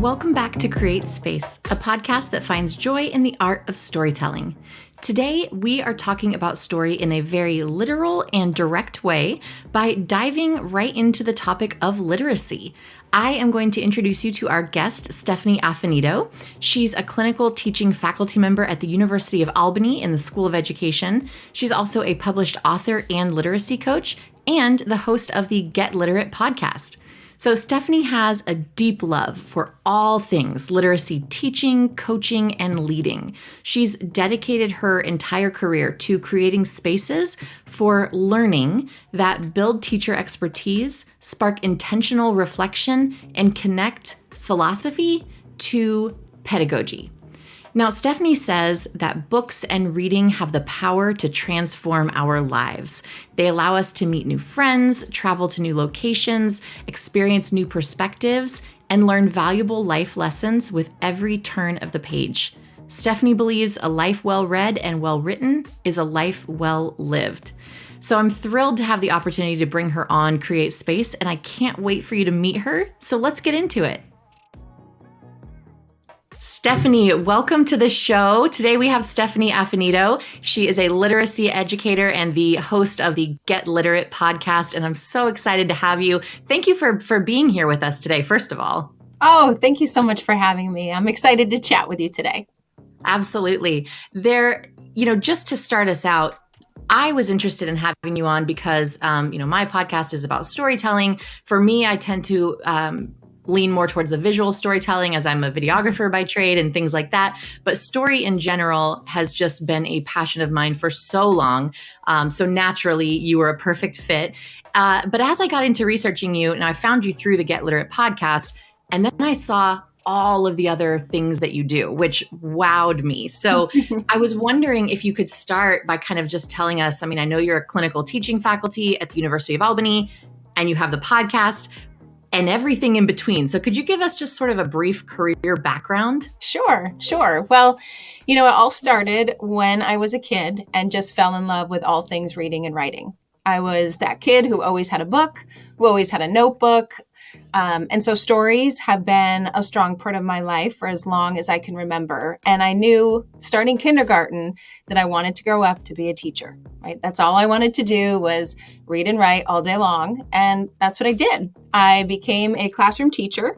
Welcome back to Create Space, a podcast that finds joy in the art of storytelling. Today, we are talking about story in a very literal and direct way by diving right into the topic of literacy. I am going to introduce you to our guest, Stephanie Affinito. She's a clinical teaching faculty member at the University of Albany in the School of Education. She's also a published author and literacy coach and the host of the Get Literate podcast. So Stephanie has a deep love for all things literacy teaching, coaching, and leading. She's dedicated her entire career to creating spaces for learning that build teacher expertise, spark intentional reflection, and connect philosophy to pedagogy. Now, Stephanie says that books and reading have the power to transform our lives. They allow us to meet new friends, travel to new locations, experience new perspectives, and learn valuable life lessons with every turn of the page. Stephanie believes a life well read and well written is a life well lived. So I'm thrilled to have the opportunity to bring her on Create Space, and I can't wait for you to meet her. So let's get into it. Stephanie, welcome to the show. Today we have Stephanie Affinito. She is a literacy educator and the host of the Get Literate podcast, and I'm so excited to have you. Thank you for being here with us today, first of all. Oh, thank you so much for having me. I'm excited to chat with you today. Absolutely. Just to start us out, I was interested in having you on because, my podcast is about storytelling. For me, I tend to lean more towards the visual storytelling as I'm a videographer by trade and things like that. But story in general has just been a passion of mine for so long. So naturally, you were a perfect fit. But as I got into researching you, and I found you through the Get Literate podcast, and then I saw all of the other things that you do, which wowed me. So I was wondering if you could start by kind of just telling us, I know you're a clinical teaching faculty at the University of Albany, and you have the podcast, and everything in between. So could you give us just sort of a brief career background? Sure. Well, it all started when I was a kid and just fell in love with all things reading and writing. I was that kid who always had a book, who always had a notebook. And so stories have been a strong part of my life for as long as I can remember. And I knew starting kindergarten that I wanted to grow up to be a teacher, right? That's all I wanted to do was read and write all day long. And that's what I did. I became a classroom teacher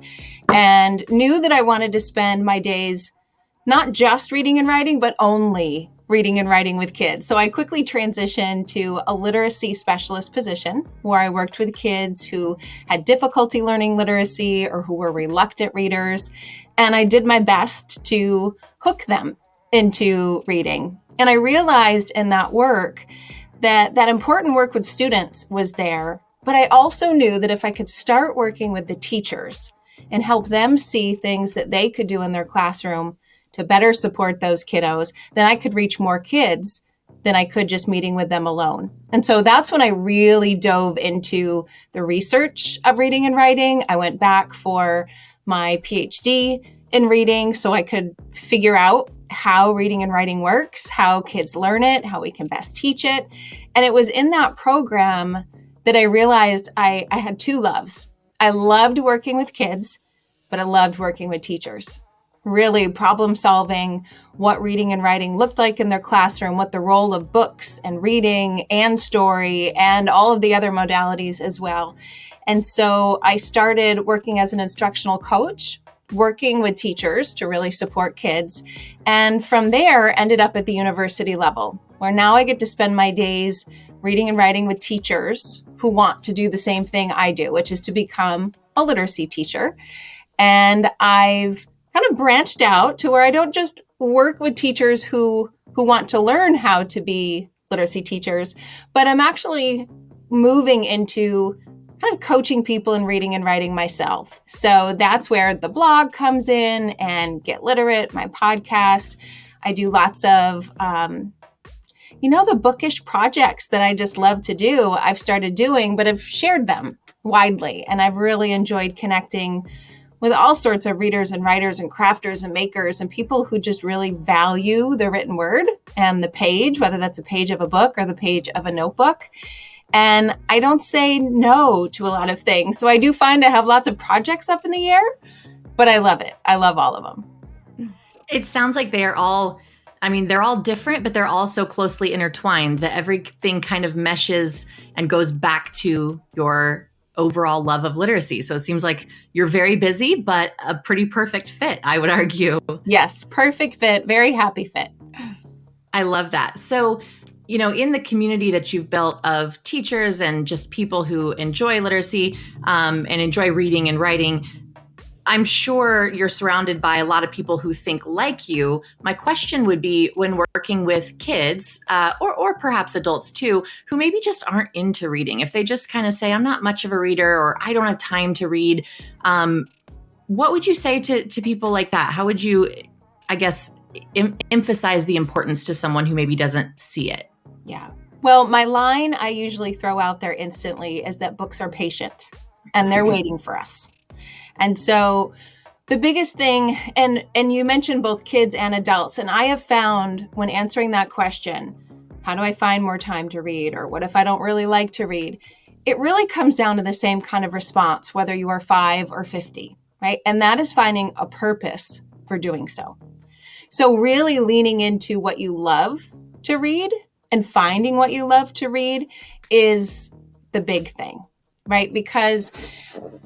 and knew that I wanted to spend my days not just reading and writing, but only reading and writing with kids. So I quickly transitioned to a literacy specialist position where I worked with kids who had difficulty learning literacy or who were reluctant readers. And I did my best to hook them into reading. And I realized in that work that important work with students was there. But I also knew that if I could start working with the teachers and help them see things that they could do in their classroom to better support those kiddos, then I could reach more kids than I could just meeting with them alone. And so that's when I really dove into the research of reading and writing. I went back for my PhD in reading so I could figure out how reading and writing works, how kids learn it, how we can best teach it. And it was in that program that I realized I had two loves. I loved working with kids, but I loved working with teachers. Really problem solving what reading and writing looked like in their classroom, what the role of books and reading and story and all of the other modalities as well. And so I started working as an instructional coach, working with teachers to really support kids. And from there, ended up at the university level, where now I get to spend my days reading and writing with teachers who want to do the same thing I do, which is to become a literacy teacher. And I've kind of branched out to where I don't just work with teachers who want to learn how to be literacy teachers, but I'm actually moving into kind of coaching people in reading and writing myself. So that's where the blog comes in and Get Literate, my podcast. I do lots of, the bookish projects that I just love to do. I've started doing, but I've shared them widely. And I've really enjoyed connecting with all sorts of readers and writers and crafters and makers and people who just really value the written word and the page, whether that's a page of a book or the page of a notebook. And I don't say no to a lot of things. So I do find I have lots of projects up in the air, but I love it. I love all of them. It sounds like they're all different, but they're all so closely intertwined that everything kind of meshes and goes back to your overall love of literacy. So it seems like you're very busy, but a pretty perfect fit, I would argue. Yes, perfect fit, very happy fit. I love that. So, in the community that you've built of teachers and just people who enjoy literacy and enjoy reading and writing, I'm sure you're surrounded by a lot of people who think like you. My question would be, when working with kids or perhaps adults too, who maybe just aren't into reading, if they just kind of say, I'm not much of a reader, or I don't have time to read, what would you say to people like that? How would you, I guess, emphasize the importance to someone who maybe doesn't see it? Yeah. Well, my line I usually throw out there instantly is that books are patient and they're waiting for us. And so the biggest thing, and you mentioned both kids and adults, and I have found when answering that question, how do I find more time to read? Or what if I don't really like to read? It really comes down to the same kind of response, whether you are 5 or 50, right? And that is finding a purpose for doing so. So really leaning into what you love to read and finding what you love to read is the big thing, right? Because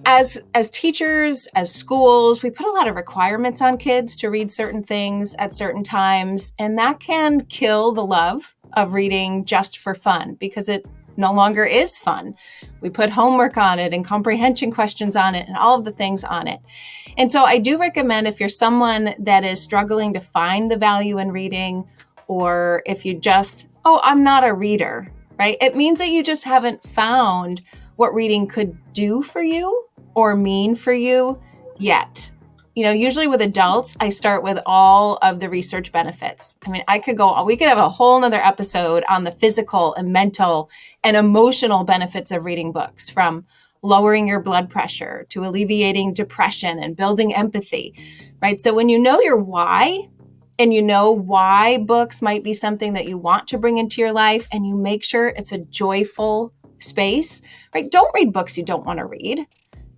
as teachers, as schools, we put a lot of requirements on kids to read certain things at certain times, and that can kill the love of reading just for fun, because it no longer is fun. We put homework on it and comprehension questions on it and all of the things on it. And so I do recommend, if you're someone that is struggling to find the value in reading, or if you just, I'm not a reader, right? It means that you just haven't found what reading could do for you or mean for you yet. Usually with adults, I start with all of the research benefits. I mean, we could have a whole nother episode on the physical and mental and emotional benefits of reading books, from lowering your blood pressure to alleviating depression and building empathy, right? So when you know your why, and you know why books might be something that you want to bring into your life, and you make sure it's a joyful space, right? Don't read books you don't want to read.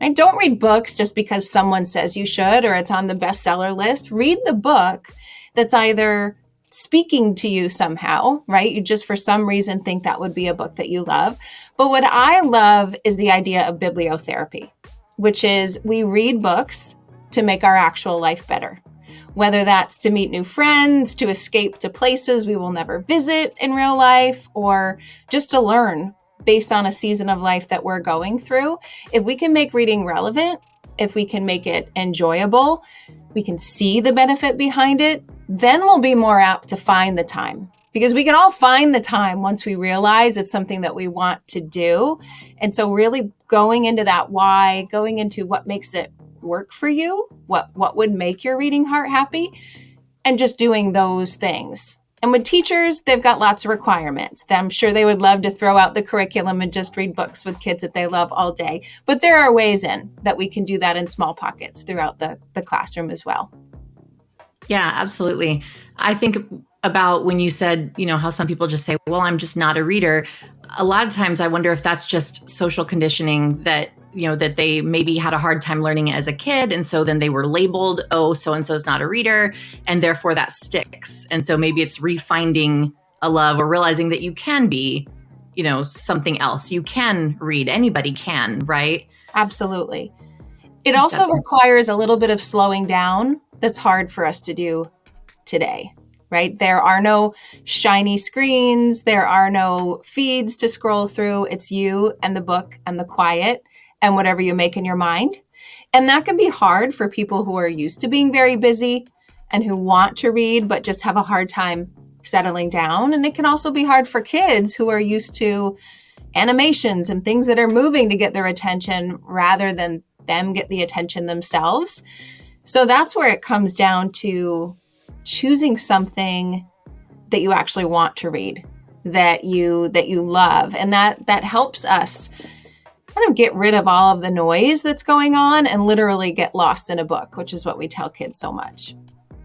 Right? Don't read books just because someone says you should or it's on the bestseller list. Read the book that's either speaking to you somehow, right? You just for some reason think that would be a book that you love. But what I love is the idea of bibliotherapy, which is we read books to make our actual life better. Whether that's to meet new friends, to escape to places we will never visit in real life, or just to learn based on a season of life that we're going through. If we can make reading relevant, if we can make it enjoyable, we can see the benefit behind it, then we'll be more apt to find the time. Because we can all find the time once we realize it's something that we want to do. And so really going into that why, going into what makes it work for you, what would make your reading heart happy, and just doing those things. And with teachers, they've got lots of requirements. I'm sure they would love to throw out the curriculum and just read books with kids that they love all day. But there are ways in that we can do that in small pockets throughout the classroom as well. Yeah, absolutely. I think about when you said, how some people just say, well, I'm just not a reader. A lot of times I wonder if that's just social conditioning that they maybe had a hard time learning it as a kid. And so then they were labeled, so-and-so is not a reader. And therefore that sticks. And so maybe it's refinding a love or realizing that you can be, something else. You can read. Anybody can, right? Absolutely. It also requires a little bit of slowing down that's hard for us to do today, right? There are no shiny screens. There are no feeds to scroll through. It's you and the book and the quiet and whatever you make in your mind. And that can be hard for people who are used to being very busy and who want to read, but just have a hard time settling down. And it can also be hard for kids who are used to animations and things that are moving to get their attention rather than them get the attention themselves. So that's where it comes down to choosing something that you actually want to read, that you love. And that helps us kind of get rid of all of the noise that's going on and literally get lost in a book, which is what we tell kids so much.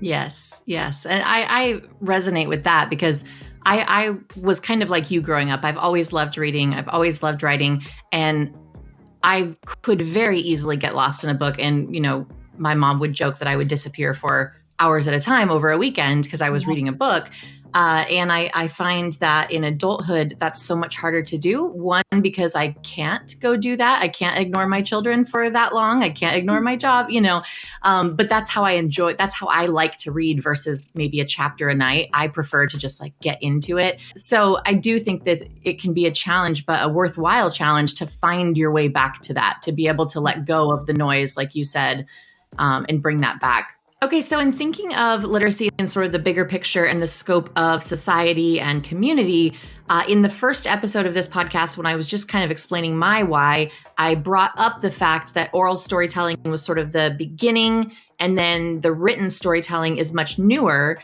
Yes. And I resonate with that because I was kind of like you growing up. I've always loved reading. I've always loved writing. And I could very easily get lost in a book and, my mom would joke that I would disappear for hours at a time over a weekend because I was reading a book. And I find that in adulthood, that's so much harder to do. One, because I can't go do that. I can't ignore my children for that long. I can't ignore my job, but that's how that's how I like to read versus maybe a chapter a night. I prefer to just like get into it. So I do think that it can be a challenge, but a worthwhile challenge to find your way back to that, to be able to let go of the noise, like you said, and bring that back. Okay, so in thinking of literacy and sort of the bigger picture and the scope of society and community, in the first episode of this podcast, when I was just kind of explaining my why, I brought up the fact that oral storytelling was sort of the beginning, and then the written storytelling is much newer,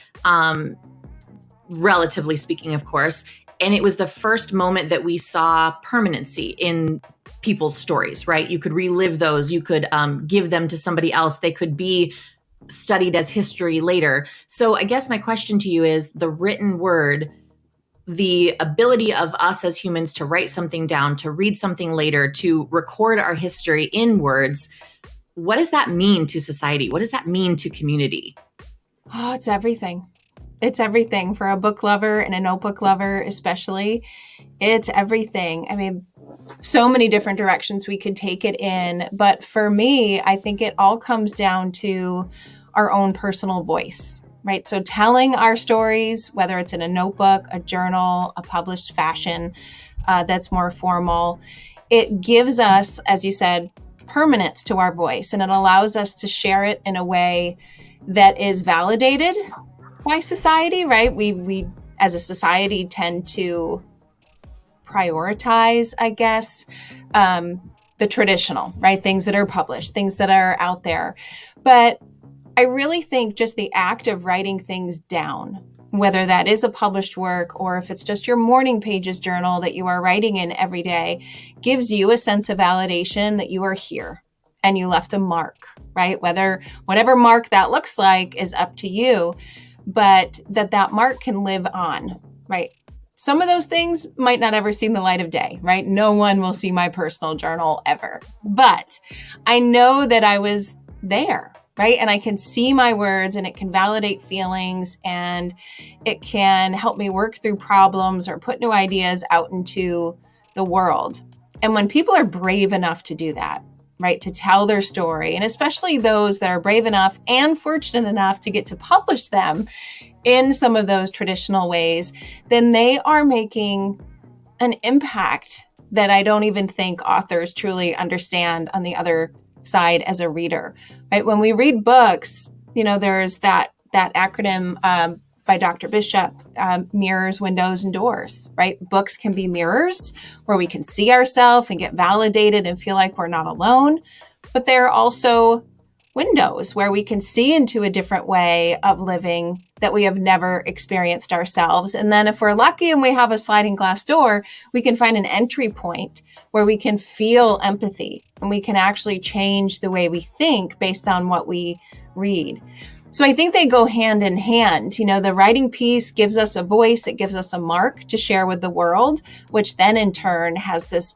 relatively speaking, of course. And it was the first moment that we saw permanency in people's stories, right? You could relive those, you could give them to somebody else, they could be studied as history later. So I guess my question to you is the written word, the ability of us as humans to write something down, to read something later, to record our history in words. What does that mean to society? What does that mean to community? Oh, it's everything. It's everything for a book lover and a notebook lover, especially. It's everything. I mean, so many different directions we could take it in. But for me, I think it all comes down to our own personal voice, right? So telling our stories, whether it's in a notebook, a journal, a published fashion that's more formal, it gives us, as you said, permanence to our voice. And it allows us to share it in a way that is validated by society, right? We as a society tend to prioritize, I guess, the traditional, right? Things that are published, things that are out there. But I really think just the act of writing things down, whether that is a published work or if it's just your morning pages journal that you are writing in every day, gives you a sense of validation that you are here and you left a mark, right? Whatever mark that looks like is up to you, but that mark can live on, right? Some of those things might not ever see the light of day, right? No one will see my personal journal ever, but I know that I was there, right? And I can see my words and it can validate feelings and it can help me work through problems or put new ideas out into the world. And when people are brave enough to do that, right, to tell their story, and especially those that are brave enough and fortunate enough to get to publish them in some of those traditional ways, then they are making an impact that I don't even think authors truly understand on the other side as a reader, right? When we read books, there's that acronym by Dr. Bishop, mirrors, windows, and doors, right? Books can be mirrors where we can see ourselves and get validated and feel like we're not alone, but they're also windows where we can see into a different way of living that we have never experienced ourselves. And then if we're lucky and we have a sliding glass door, we can find an entry point where we can feel empathy and we can actually change the way we think based on what we read. So I think they go hand in hand. The writing piece gives us a voice, it gives us a mark to share with the world, which then in turn has this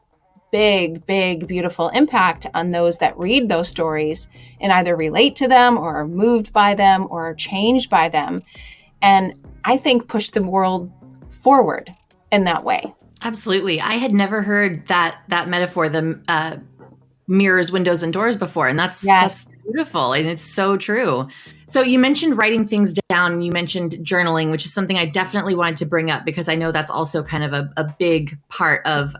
big, big, beautiful impact on those that read those stories and either relate to them or are moved by them or are changed by them. And I think push the world forward in that way. Absolutely. I had never heard that metaphor, the mirrors, windows, and doors before. And that's beautiful. And it's so true. So you mentioned writing things down. You mentioned journaling, which is something I definitely wanted to bring up because I know that's also kind of a big part of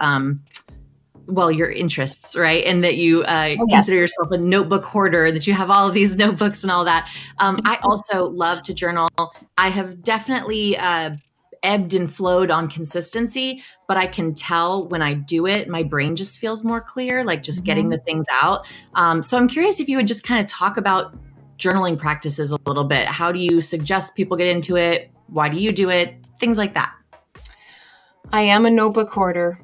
your interests, right? And that you consider yourself a notebook hoarder, that you have all of these notebooks and all that. I also love to journal. I have definitely ebbed and flowed on consistency, but I can tell when I do it, my brain just feels more clear, like just getting the things out. So I'm curious if you would just kind of talk about journaling practices a little bit. How do you suggest people get into it? Why do you do it? Things like that. I am a notebook hoarder.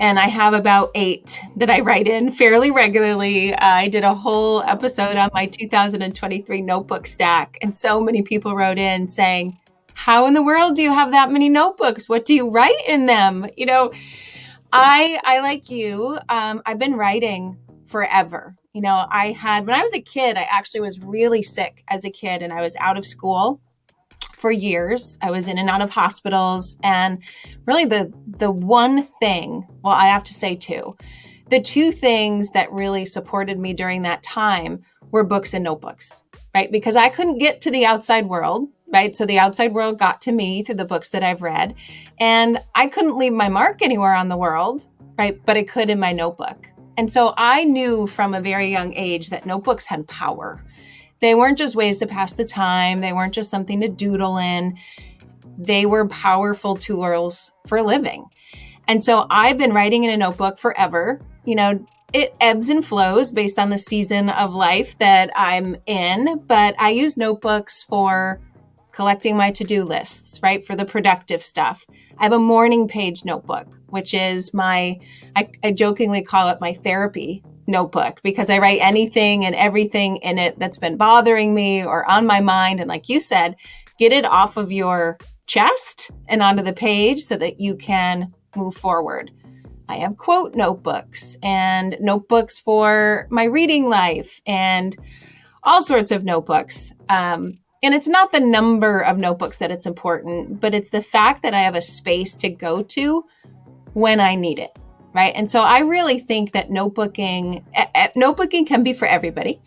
And I have about 8 that I write in fairly regularly. I did a whole episode on my 2023 notebook stack. And so many people wrote in saying, how in the world do you have that many notebooks? What do you write in them? I like you, I've been writing forever. When I was a kid, I actually was really sick as a kid and I was out of school for years. I was in and out of hospitals. And really the one thing, well, I have to say two, the two things that really supported me during that time were books and notebooks, right? Because I couldn't get to the outside world, right? So the outside world got to me through the books that I've read. And I couldn't leave my mark anywhere on the world, right? But I could in my notebook. And so I knew from a very young age that notebooks had power. They weren't just ways to pass the time. They weren't just something to doodle in. They were powerful tools for living. And so I've been writing in a notebook forever. It ebbs and flows based on the season of life that I'm in, but I use notebooks for collecting my to-do lists, right? For the productive stuff. I have a morning page notebook, which is I jokingly call it my therapy notebook because I write anything and everything in it that's been bothering me or on my mind. And like you said, get it off of your chest and onto the page so that you can move forward. I have quote notebooks and notebooks for my reading life and all sorts of notebooks. And it's not the number of notebooks that it's important, but it's the fact that I have a space to go to when I need it, right? And so I really think that notebooking can be for everybody.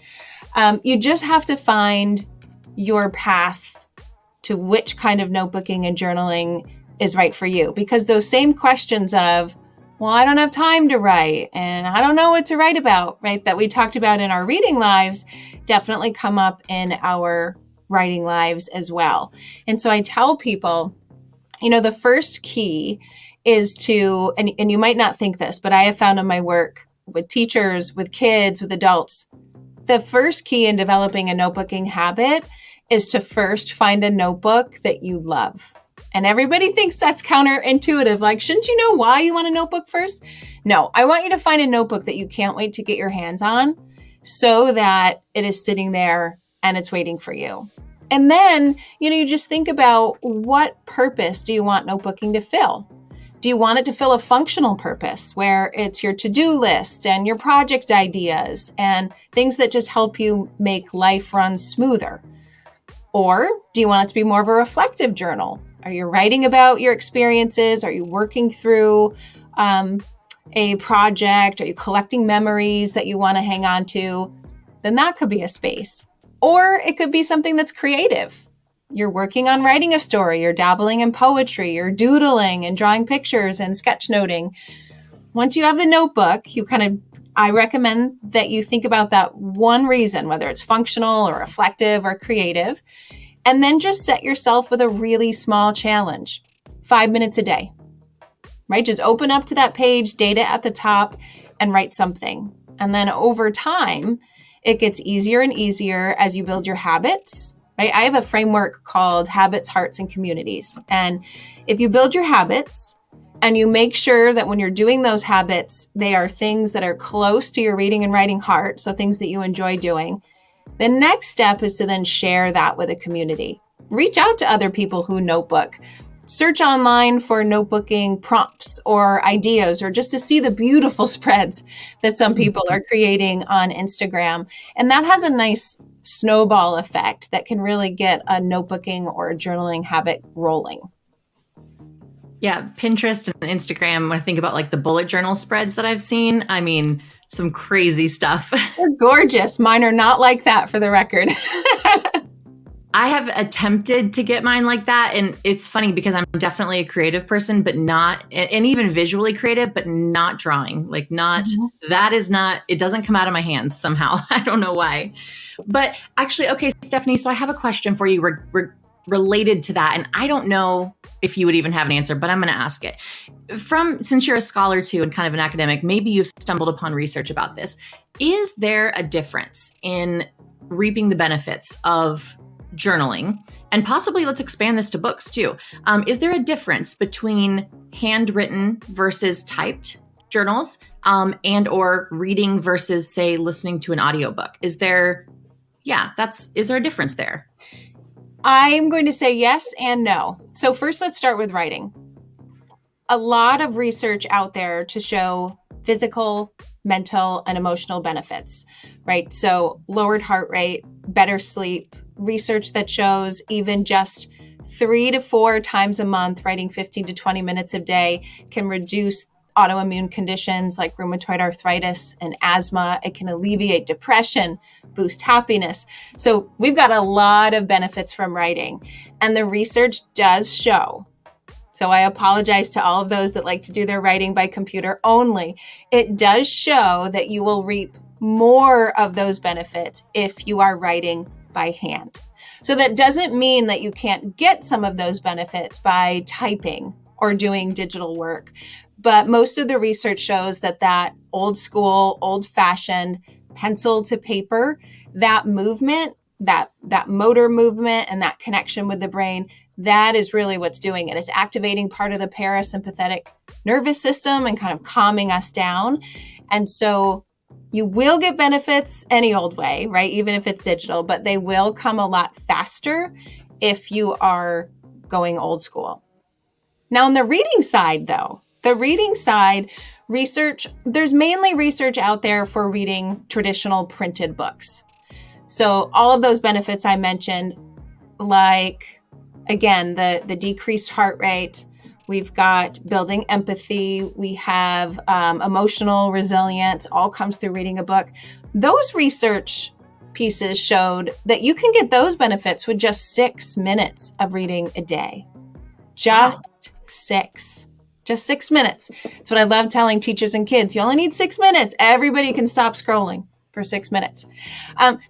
You just have to find your path to which kind of notebooking and journaling is right for you. Because those same questions of, well, I don't have time to write and I don't know what to write about, right? That we talked about in our reading lives definitely come up in our writing lives as well. And so I tell people, the first key is to, and you might not think this, but I have found in my work with teachers, with kids, with adults, the first key in developing a notebooking habit is to first find a notebook that you love. And everybody thinks that's counterintuitive. Like, shouldn't you know why you want a notebook first? No, I want you to find a notebook that you can't wait to get your hands on so that it is sitting there and it's waiting for you. And then, you just think about what purpose do you want notebooking to fill? Do you want it to fill a functional purpose where it's your to-do list and your project ideas and things that just help you make life run smoother? Or do you want it to be more of a reflective journal? Are you writing about your experiences? Are you working through a project? Are you collecting memories that you want to hang on to? Then that could be a space. Or it could be something that's creative. You're working on writing a story, you're dabbling in poetry, you're doodling and drawing pictures and sketchnoting. Once you have the notebook, I recommend that you think about that one reason, whether it's functional or reflective or creative, and then just set yourself with a really small challenge, 5 minutes a day, right? Just open up to that page, date it at the top, and write something. And then over time, it gets easier and easier as you build your habits, right? I have a framework called Habits, Hearts, and Communities. And if you build your habits and you make sure that when you're doing those habits, they are things that are close to your reading and writing heart, so things that you enjoy doing, the next step is to then share that with a community. Reach out to other people who notebook. Search online for notebooking prompts or ideas, or just to see the beautiful spreads that some people are creating on Instagram. And that has a nice snowball effect that can really get a notebooking or a journaling habit rolling. Yeah, Pinterest and Instagram, when I think about like the bullet journal spreads that I've seen, I mean, some crazy stuff. They're gorgeous. Mine are not like that, for the record. I have attempted to get mine like that. And it's funny because I'm definitely a creative person, but not, and even visually creative, but not drawing, like not, that is not, it doesn't come out of my hands somehow. I don't know why. But actually, okay, Stephanie, so I have a question for you related to that. And I don't know if you would even have an answer, but I'm going to ask it. Since you're a scholar too, and kind of an academic, maybe you've stumbled upon research about this. Is there a difference in reaping the benefits of journaling? And possibly let's expand this to books too. Is there a difference between handwritten versus typed journals, and or reading versus, say, listening to an audiobook? Is there a difference there? I'm going to say yes and no. So first, let's start with writing. A lot of research out there to show physical, mental, and emotional benefits, right? So lowered heart rate, better sleep, research that shows even just 3 to 4 times a month, writing 15 to 20 minutes a day can reduce autoimmune conditions like rheumatoid arthritis and asthma. It can alleviate depression, boost happiness. So we've got a lot of benefits from writing, and the research does show. So I apologize to all of those that like to do their writing by computer only. It does show that you will reap more of those benefits if you are writing by hand. So that doesn't mean that you can't get some of those benefits by typing or doing digital work. But most of the research shows that old school, old fashioned pencil to paper, that movement, that motor movement and that connection with the brain, that is really what's doing it. It's activating part of the parasympathetic nervous system and kind of calming us down. And so you will get benefits any old way, right? Even if it's digital, but they will come a lot faster if you are going old school. Now, on the reading side, though, research, there's mainly research out there for reading traditional printed books. So all of those benefits I mentioned, like, again, the decreased heart rate, we've got building empathy, we have emotional resilience, all comes through reading a book. Those research pieces showed that you can get those benefits with just 6 minutes of reading a day. Just 6 minutes. It's what I love telling teachers and kids. You only need 6 minutes. Everybody can stop scrolling for 6 minutes.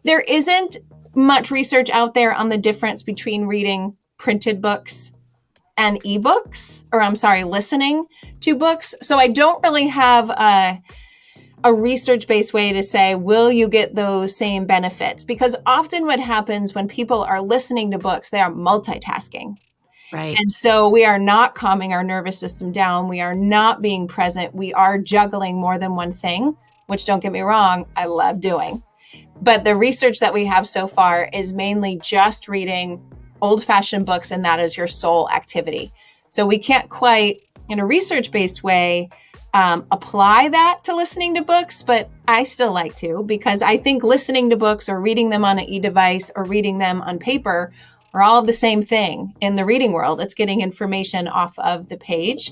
There isn't much research out there on the difference between reading printed books and ebooks, listening to books. So I don't really have a research-based way to say, will you get those same benefits? Because often what happens when people are listening to books, they are multitasking. Right. And so we are not calming our nervous system down. We are not being present. We are juggling more than one thing, which, don't get me wrong, I love doing. But the research that we have so far is mainly just reading old-fashioned books, and that is your sole activity. So we can't quite, in a research-based way, apply that to listening to books, but I still like to, because I think listening to books or reading them on an e-device or reading them on paper are all the same thing in the reading world. It's getting information off of the page.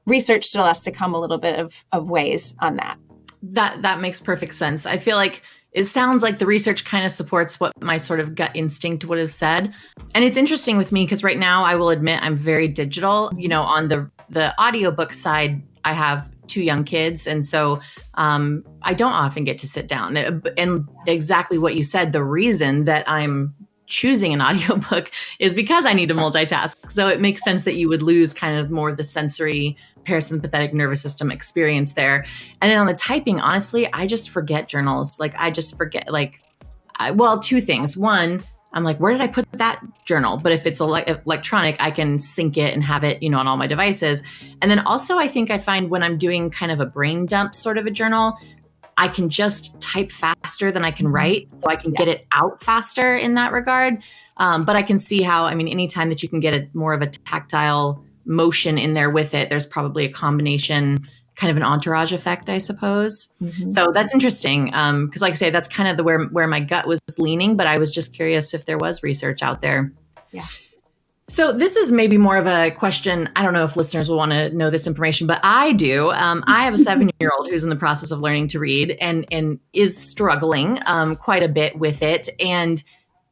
Research still has to come a little bit of ways on that. That makes perfect sense. I feel like it sounds like the research kind of supports what my sort of gut instinct would have said. And it's interesting with me because right now I will admit I'm very digital. You know, on the audiobook side, I have 2 young kids. And so I don't often get to sit down. And exactly what you said, the reason that I'm choosing an audiobook is because I need to multitask. So it makes sense that you would lose kind of more of the sensory parasympathetic nervous system experience there. And then on the typing, honestly, I just forget journals. Like I just forget, well, 2 things. One, I'm like, where did I put that journal? But if it's electronic, I can sync it and have it, on all my devices. And then also I think I find when I'm doing kind of a brain dump sort of a journal, I can just type faster than I can write. So I can get it out faster in that regard. But I can see how, anytime that you can get more of a tactile motion in there with it, there's probably a combination, kind of an entourage effect, I suppose. Mm-hmm. So that's interesting. Because like I say, that's kind of where my gut was leaning, but I was just curious if there was research out there. Yeah. So this is maybe more of a question. I don't know if listeners will want to know this information, but I do. I have a 7-year-old who's in the process of learning to read and is struggling quite a bit with it and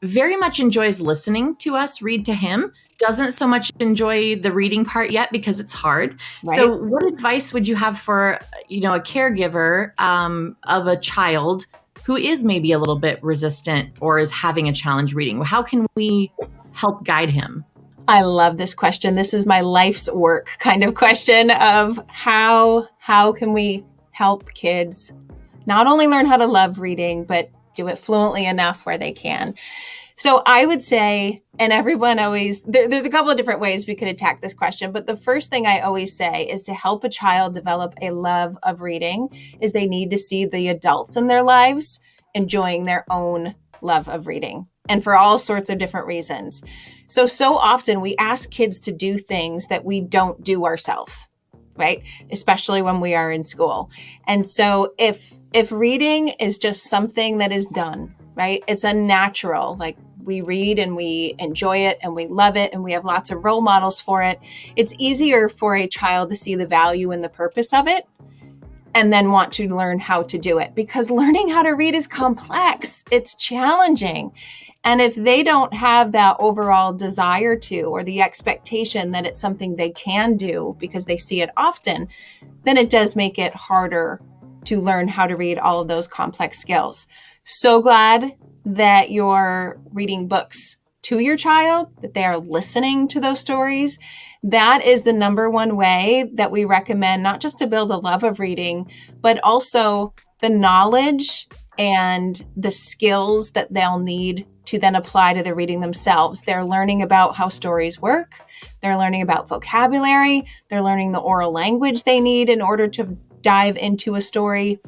very much enjoys listening to us read to him. Doesn't so much enjoy the reading part yet because it's hard. Right. So what advice would you have for, a caregiver of a child who is maybe a little bit resistant or is having a challenge reading? How can we help guide him? I love this question. This is my life's work kind of question of how can we help kids not only learn how to love reading, but do it fluently enough where they can. So I would say, and everyone always, there's a couple of different ways we could attack this question, but the first thing I always say is to help a child develop a love of reading is they need to see the adults in their lives enjoying their own love of reading, and for all sorts of different reasons. So often we ask kids to do things that we don't do ourselves. right? Especially when we are in school. And so if reading is just something that is done, right? It's unnatural. Like we read and we enjoy it and we love it and we have lots of role models for it. It's easier for a child to see the value and the purpose of it and then want to learn how to do it, because learning how to read is complex. It's challenging. And if they don't have that overall desire to, or the expectation that it's something they can do because they see it often, then it does make it harder to learn how to read all of those complex skills. So glad that you're reading books to your child, that they are listening to those stories. That is the number one way that we recommend, not just to build a love of reading, but also the knowledge and the skills that they'll need to then apply to the reading themselves. They're learning about how stories work. They're learning about vocabulary. They're learning the oral language they need in order to dive into a story.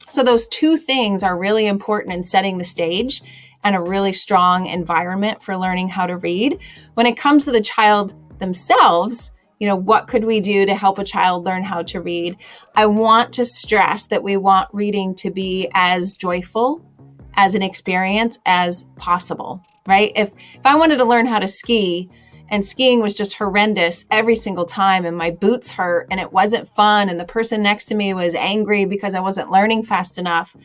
So those two things are really important in setting the stage and a really strong environment for learning how to read. When it comes to the child themselves, what could we do to help a child learn how to read? I want to stress that we want reading to be as joyful as an experience as possible, right? If I wanted to learn how to ski and skiing was just horrendous every single time and my boots hurt and it wasn't fun and the person next to me was angry because I wasn't learning fast enough,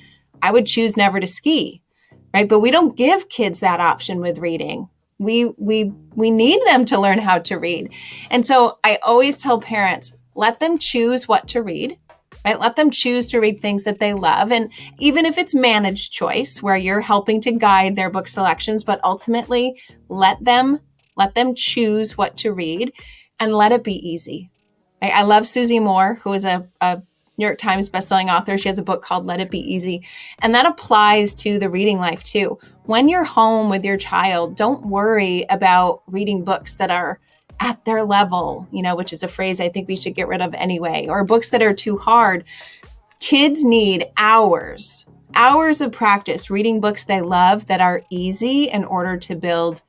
I would choose never to ski, right? But we don't give kids that option with reading. We need them to learn how to read. And so I always tell parents, let them choose what to read, right? Let them choose to read things that they love. And even if it's managed choice where you're helping to guide their book selections, but ultimately let them choose what to read and let it be easy. Right? I love Susie Moore, who is a New York Times bestselling author. She has a book called Let It Be Easy. And that applies to the reading life too. When you're home with your child, don't worry about reading books that are at their level, which is a phrase I think we should get rid of anyway, or books that are too hard. Kids need hours of practice reading books they love that are easy in order to build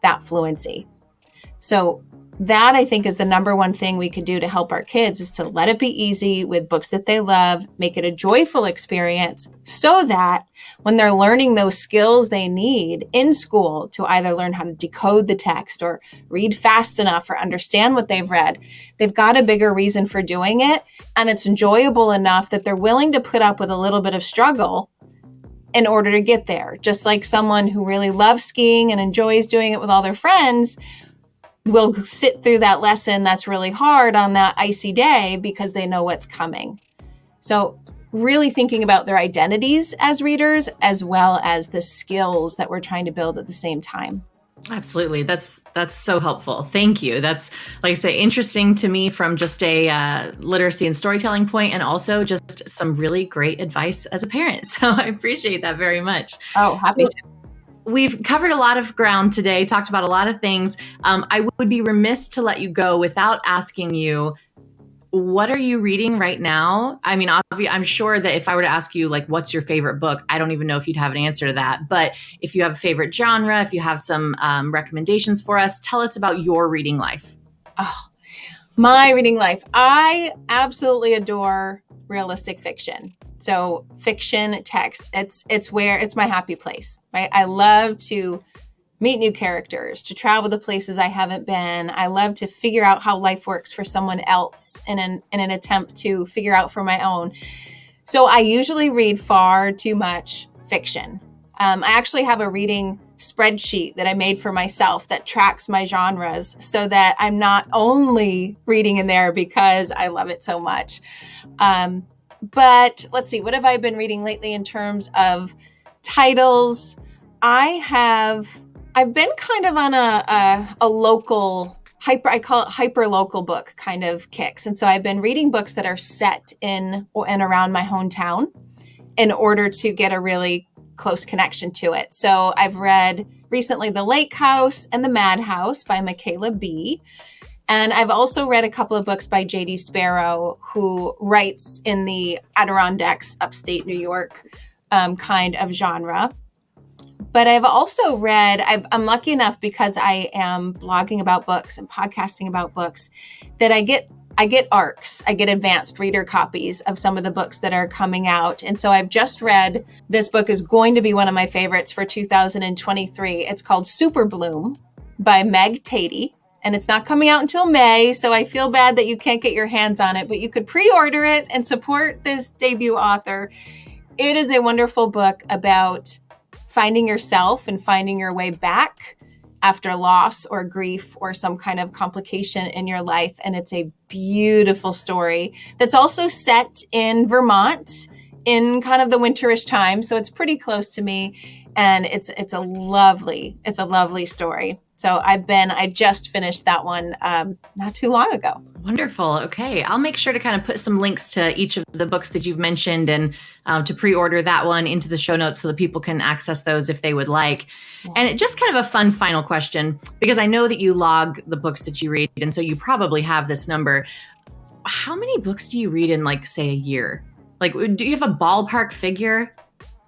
that fluency. So that I think is the number one thing we could do to help our kids, is to let it be easy with books that they love, make it a joyful experience so that when they're learning those skills they need in school to either learn how to decode the text or read fast enough or understand what they've read, they've got a bigger reason for doing it. And it's enjoyable enough that they're willing to put up with a little bit of struggle in order to get there. Just like someone who really loves skiing and enjoys doing it with all their friends will sit through that lesson that's really hard on that icy day because they know what's coming. So really thinking about their identities as readers, as well as the skills that we're trying to build at the same time. Absolutely. That's so helpful. Thank you. That's, like I say, interesting to me from just a literacy and storytelling point, and also just some really great advice as a parent. So I appreciate that very much. Oh, happy to. We've covered a lot of ground today, talked about a lot of things. I would be remiss to let you go without asking you, what are you reading right now? I mean, I'm sure that if I were to ask you, like, what's your favorite book? I don't even know if you'd have an answer to that. But if you have a favorite genre, if you have some recommendations for us, tell us about your reading life. Oh, my reading life. I absolutely adore realistic fiction. So fiction text, it's my happy place, right? I love to meet new characters, to travel to places I haven't been. I love to figure out how life works for someone else in an attempt to figure out for my own. So I usually read far too much fiction. I actually have a reading spreadsheet that I made for myself that tracks my genres so that I'm not only reading in there because I love it so much. But let's see, what have I been reading lately in terms of titles? I've been kind of on a local I call it hyper local book kind of kicks. And so I've been reading books that are set in and around my hometown in order to get a really close connection to it. So I've read recently The Lake House and The Madhouse by Michaela B. And I've also read a couple of books by J.D. Sparrow, who writes in the Adirondacks, upstate New York kind of genre. But I've also read, I'm lucky enough because I am blogging about books and podcasting about books that I get I get ARCs. I get advanced reader copies of some of the books that are coming out. And so I've just read, this book is going to be one of my favorites for 2023. It's called Super Bloom by Meg Tatey. And it's not coming out until May, so I feel bad that you can't get your hands on it, but you could pre-order it and support this debut author. It is a wonderful book about finding yourself and finding your way back after loss or grief or some kind of complication in your life. And it's a beautiful story that's also set in Vermont in kind of the winterish time. So it's pretty close to me. And it's a lovely story. So I just finished that one not too long ago. Wonderful. Okay. I'll make sure to kind of put some links to each of the books that you've mentioned and to pre-order that one into the show notes so that people can access those if they would like. Yeah. And it just kind of a fun final question, because I know that you log the books that you read. And so you probably have this number. How many books do you read in, like, say, a year? Like, do you have a ballpark figure?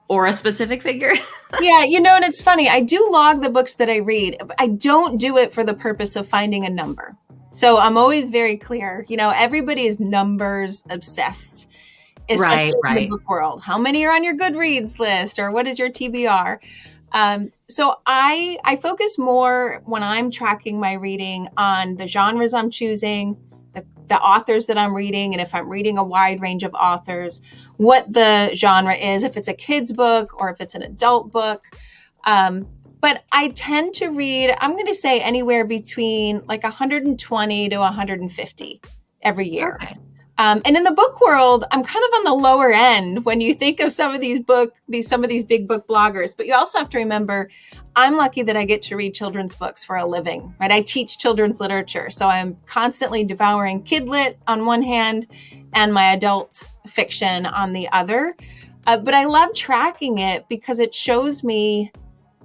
Or a specific figure? Yeah, and it's funny. I do log the books that I read. I don't do it for the purpose of finding a number. So I'm always very clear. Everybody is numbers obsessed, especially in the book world. How many are on your Goodreads list, or what is your TBR? So I focus more when I'm tracking my reading on the genres I'm choosing, the authors that I'm reading, and if I'm reading a wide range of authors, what the genre is, if it's a kid's book or if it's an adult book. But I tend to read, I'm going to say anywhere between like 120 to 150 every year. Okay. And in the book world, I'm kind of on the lower end when you think of some of these big book bloggers. But you also have to remember, I'm lucky that I get to read children's books for a living, right? I teach children's literature. So I'm constantly devouring kid lit on one hand and my adult fiction on the other. But I love tracking it because it shows me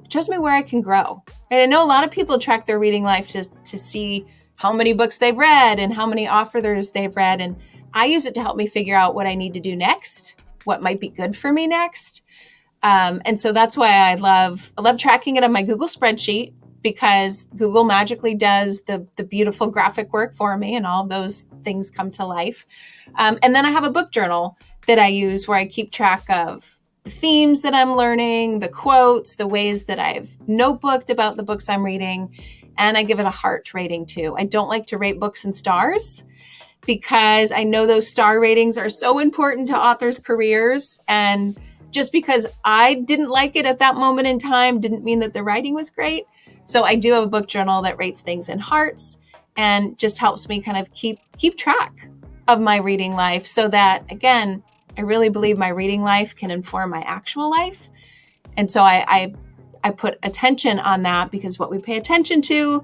where I can grow. And I know a lot of people track their reading life to see how many books they've read and how many authors they've read. And I use it to help me figure out what I need to do next, what might be good for me next. And so that's why I love tracking it on my Google spreadsheet, because Google magically does the beautiful graphic work for me and all of those things come to life. And then I have a book journal that I use where I keep track of the themes that I'm learning, the quotes, the ways that I've notebooked about the books I'm reading. And I give it a heart rating too. I don't like to rate books in stars, because I know those star ratings are so important to authors' careers. And just because I didn't like it at that moment in time didn't mean that the writing was great. So I do have a book journal that rates things in hearts and just helps me kind of keep track of my reading life, so that, again, I really believe my reading life can inform my actual life. And so I put attention on that, because what we pay attention to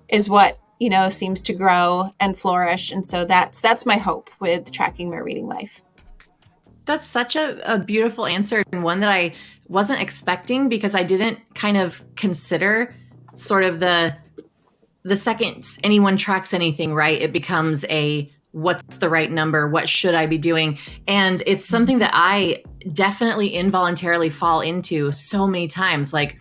is what seems to grow and flourish. And so that's my hope with tracking my reading life. That's such a beautiful answer, and one that I wasn't expecting, because I didn't kind of consider sort of the second anyone tracks anything, right? It becomes what's the right number? What should I be doing? And it's something that I definitely involuntarily fall into so many times. Like,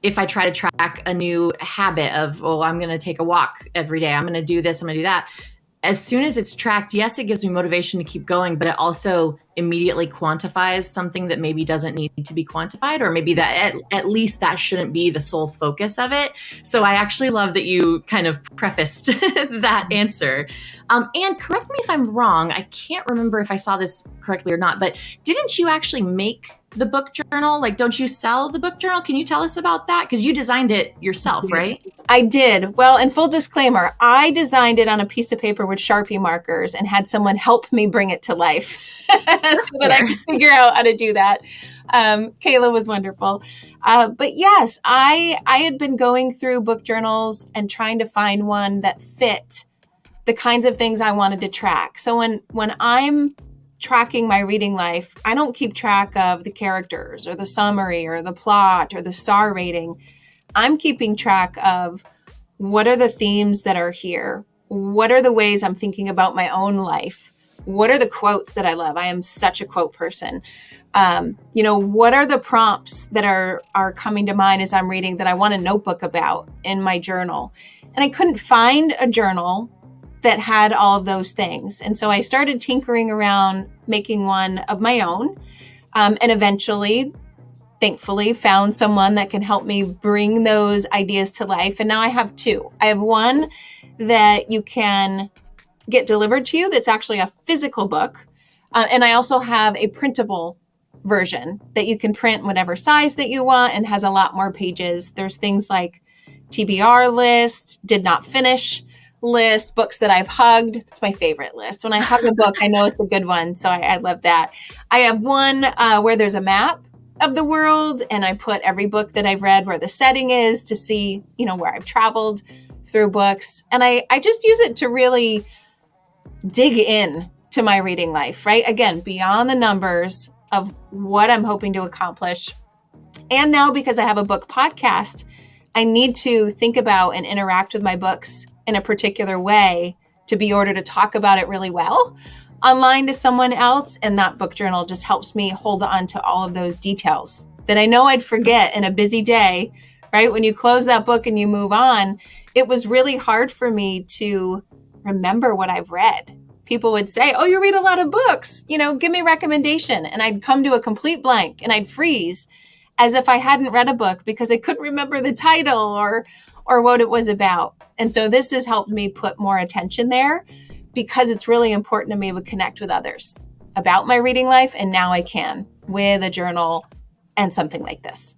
if I try to track a new habit of, I'm going to take a walk every day, I'm going to do this, I'm going to do that. As soon as it's tracked, yes, it gives me motivation to keep going, but it also immediately quantifies something that maybe doesn't need to be quantified, or maybe that at least that shouldn't be the sole focus of it. So I actually love that you kind of prefaced that answer. And correct me if I'm wrong, I can't remember if I saw this correctly or not, but didn't you actually make the book journal? Like, don't you sell the book journal? Can you tell us about that? Because you designed it yourself, right? I did. Well, and full disclaimer, I designed it on a piece of paper with Sharpie markers and had someone help me bring it to life so that I could figure out how to do that. Kayla was wonderful. But yes, I had been going through book journals and trying to find one that fit the kinds of things I wanted to track. So when I'm tracking my reading life, I don't keep track of the characters or the summary or the plot or the star rating. I'm keeping track of what are the themes that are here? What are the ways I'm thinking about my own life? What are the quotes that I love? I am such a quote person. What are the prompts that are coming to mind as I'm reading that I want a notebook about in my journal? And I couldn't find a journal that had all of those things. And so I started tinkering around making one of my own, and eventually, thankfully, found someone that can help me bring those ideas to life. And now I have two. I have one that you can get delivered to you that's actually a physical book. And I also have a printable version that you can print whatever size that you want and has a lot more pages. There's things like TBR list, did not finish list, books that I've hugged. It's my favorite list. When I hug a book, I know it's a good one. So I love that. I have one where there's a map of the world, and I put every book that I've read where the setting is to see, where I've traveled through books. And I just use it to really dig in to my reading life, right? Again, beyond the numbers of what I'm hoping to accomplish. And now, because I have a book podcast, I need to think about and interact with my books in a particular way to be ordered to talk about it really well online to someone else. And that book journal just helps me hold on to all of those details that I know I'd forget in a busy day, right? When you close that book and you move on, it was really hard for me to remember what I've read. People would say, "Oh, you read a lot of books, give me a recommendation." And I'd come to a complete blank and I'd freeze as if I hadn't read a book because I couldn't remember the title or what it was about. And so this has helped me put more attention there because it's really important to me to connect with others about my reading life. And now I can with a journal and something like this.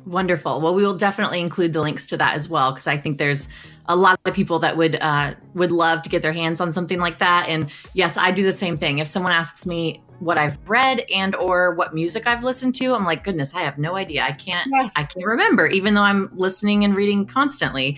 Wonderful. Well, we will definitely include the links to that as well, because I think there's a lot of people that would love to get their hands on something like that. And yes, I do the same thing. If someone asks me what I've read and or what music I've listened to, I'm like, goodness, I have no idea. I can't remember, even though I'm listening and reading constantly.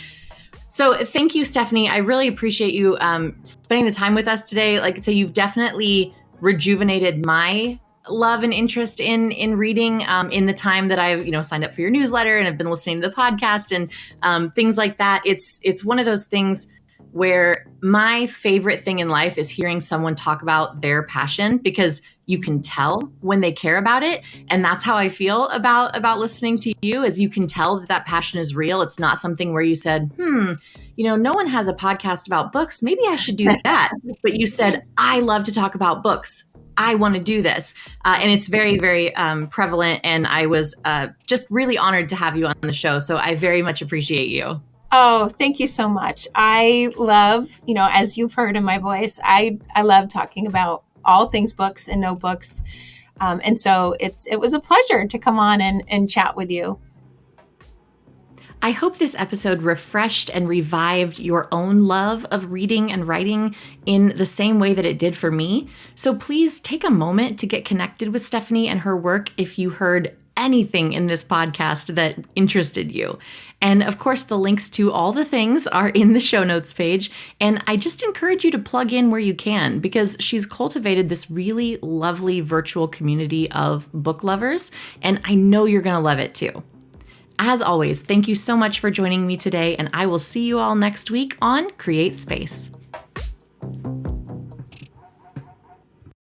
So thank you, Stephanie. I really appreciate you spending the time with us today. Like I say, you've definitely rejuvenated my love and interest in reading in the time that I've signed up for your newsletter and have been listening to the podcast and things like that. It's one of those things where my favorite thing in life is hearing someone talk about their passion, because you can tell when they care about it. And that's how I feel about listening to you, is you can tell that passion is real. It's not something where you said, no one has a podcast about books. Maybe I should do that. But you said, I love to talk about books. I want to do this. And it's very, very prevalent. And I was just really honored to have you on the show. So I very much appreciate you. Oh, thank you so much. I love, as you've heard in my voice, I love talking about all things books and notebooks. And so it was a pleasure to come on and chat with you. I hope this episode refreshed and revived your own love of reading and writing in the same way that it did for me. So please take a moment to get connected with Stephanie and her work if you heard anything in this podcast that interested you. And of course, the links to all the things are in the show notes page. And I just encourage you to plug in where you can, because she's cultivated this really lovely virtual community of book lovers. And I know you're going to love it too. As always, thank you so much for joining me today, and I will see you all next week on Create Space.